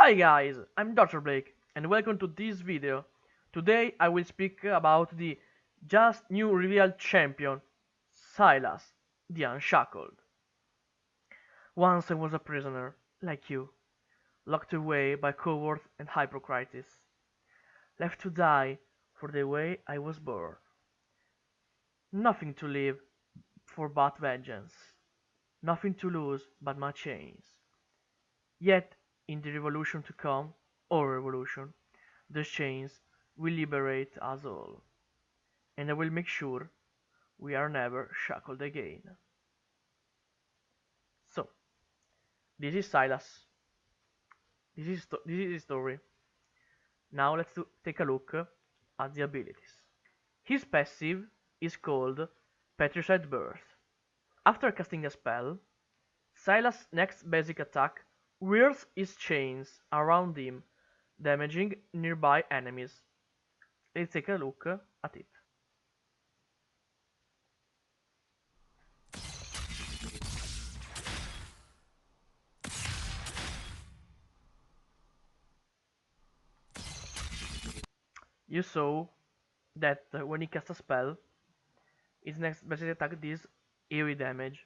Hi guys, I'm DrBlake and welcome to this video. Today I will speak about the just new revealed champion, Sylas, the Unshackled. Once I was a prisoner, like you, locked away by cowards and hypocrites, left to die for the way I was born. Nothing to live for but vengeance, nothing to lose but my chains. Yet, in the revolution to come, or revolution, those chains will liberate us all, and I will make sure we are never shackled again. So, this is Sylas. This is his story. Now let's take a look at the abilities. His passive is called Petrified Birth. After casting a spell, Sylas' next basic attack whirls his chains around him, damaging nearby enemies. Let's take a look at it. You saw that when he casts a spell, his next basic attack is AoE damage.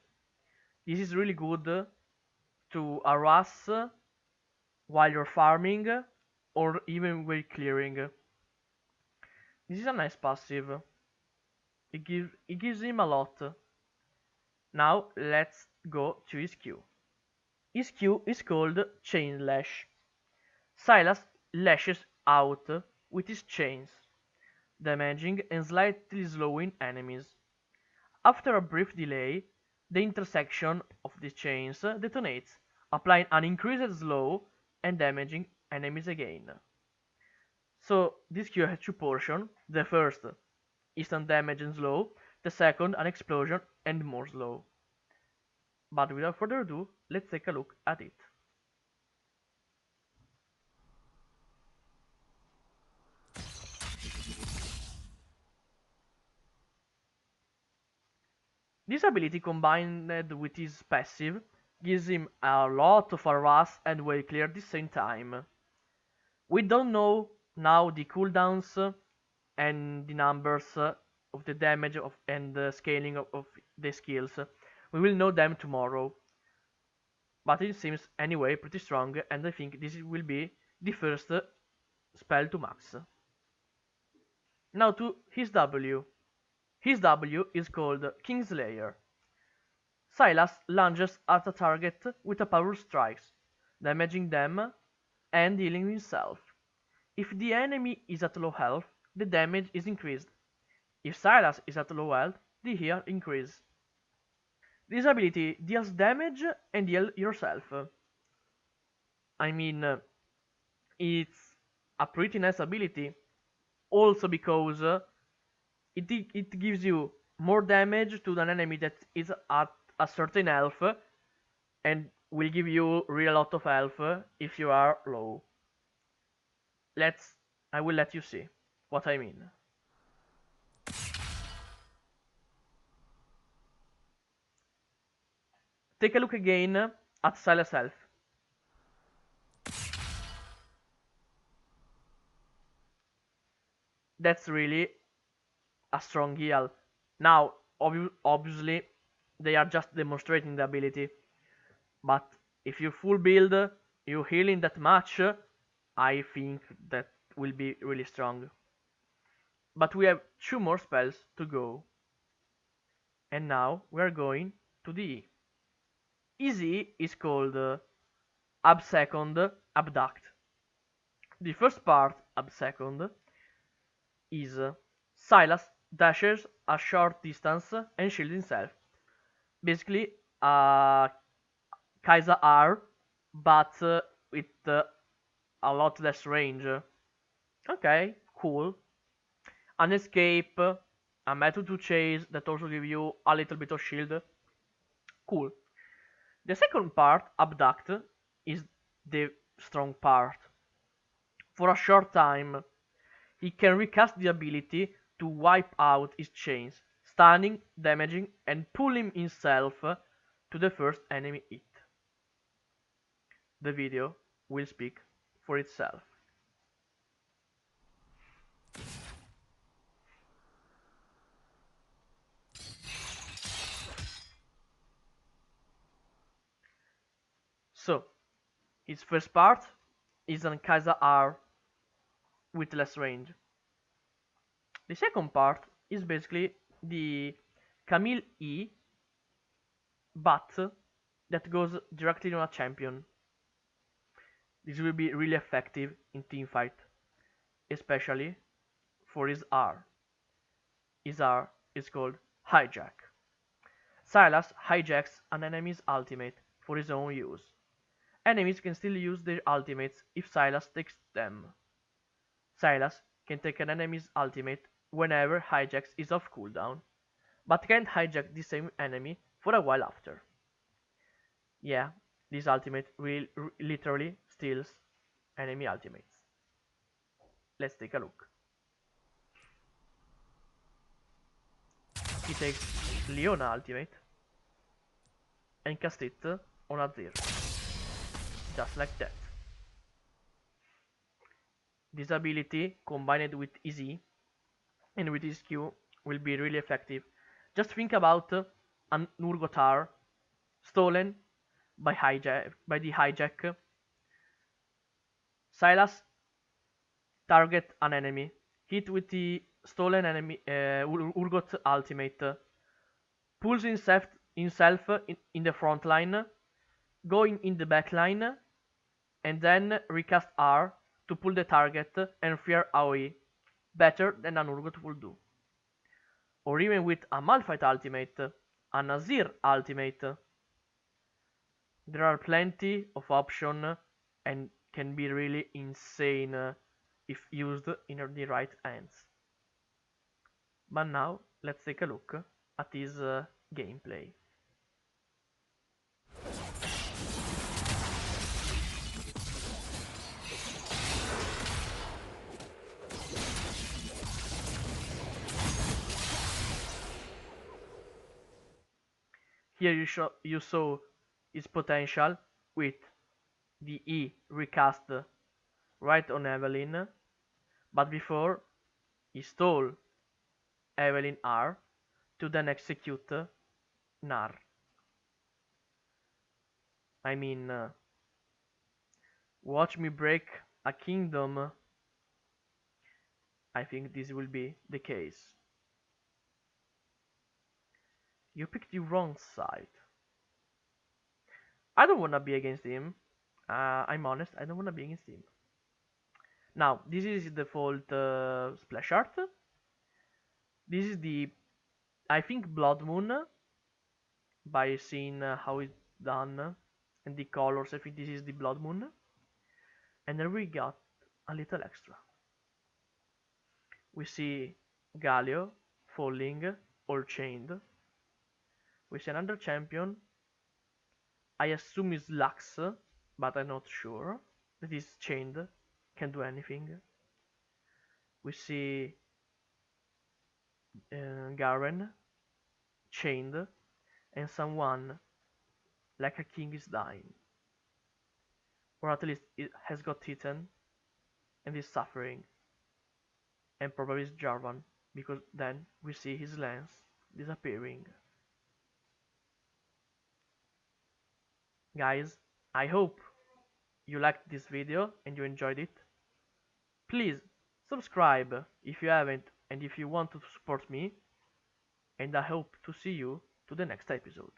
This is really good to harass while you're farming or even while clearing. This is a nice passive. It gives him a lot. Now let's go to his Q. His Q is called Chain Lash. Sylas lashes out with his chains, damaging and slightly slowing enemies. After a brief delay, the intersection of the chains detonates, applying an increased slow and damaging enemies again. So this Q has two portions. The first, instant damage and slow. The second, an explosion and more slow. But without further ado, let's take a look at it. This ability combined with his passive gives him a lot of harass and well clear at the same time. We don't know now the cooldowns and the numbers of the damage and the scaling of the skills. We will know them tomorrow. But it seems anyway pretty strong, and I think this will be the first spell to max. Now to his W. His W is called Kingslayer. Sylas lunges at a target with a power strikes, damaging them and healing himself. If the enemy is at low health, the damage is increased. If Sylas is at low health, the heal increases. This ability deals damage and heal yourself. I mean, it's a pretty nice ability. Also because it gives you more damage to an enemy that is at a certain health and will give you real lot of health if you are low. I will let you see what I mean. Take a look again at Sylas' health. That's really a strong heal. Now, obviously, they are just demonstrating the ability. But if you full build, you healing that much, I think that will be really strong. But we have two more spells to go. And now we are going to the E. Easy is called Absecond Abduct. The first part, Absecond, is Sylas dashes a short distance and shields himself. Basically, Kaiser R, but with a lot less range. Okay, cool. An escape, a method to chase that also give you a little bit of shield. Cool. The second part, Abduct, is the strong part. For a short time, he can recast the ability to wipe out his chains, stunning, damaging, and pulling himself to the first enemy hit. The video will speak for itself. So, its first part is an Kaiser R with less range. The second part is basically the Camille E, but that goes directly on a champion. This will be really effective in teamfight, especially for his R. His R is called Hijack. Sylas hijacks an enemy's ultimate for his own use. Enemies can still use their ultimates if Sylas takes them. Sylas can take an enemy's ultimate whenever hijacks is off cooldown, but can't hijack the same enemy for a while after. Yeah, this ultimate will literally steals enemy ultimates. Let's take a look. He takes Leona ultimate and cast it on Azir. Just like that. This ability combined with his E and with his Q will be really effective. Just think about an Urgotar stolen by the hijack. Sylas target an enemy, hit with the stolen enemy Urgot ultimate, pulls himself in the front line, going in the back line, and then recast R to pull the target and fear AoE, better than an Urgot would do. Or even with a Malphite ultimate, a Nazir ultimate. There are plenty of options and can be really insane if used in the right hands. But now let's take a look at his gameplay. Here you saw his potential with the E recast right on Evelyn, but before he stole Evelyn R to then execute Nar. I mean, watch me break a kingdom. I think this will be the case. You picked the wrong side. I don't wanna be against him. I'm honest, I don't wanna be against him. Now, this is the default splash art. This is the, I think, Blood Moon, by seeing how it's done and the colors. I think this is the Blood Moon. And then we got a little extra. We see Galio falling, all chained. We see another champion. I assume is Lux, but I'm not sure. That is chained, can't do anything. We see Garen chained, and someone like a king is dying, or at least it has got hitten and is suffering, and probably is Jarvan, because then we see his lance disappearing. Guys, I hope you liked this video and you enjoyed it. Please subscribe if you haven't and if you want to support me, and I hope to see you to the next episode.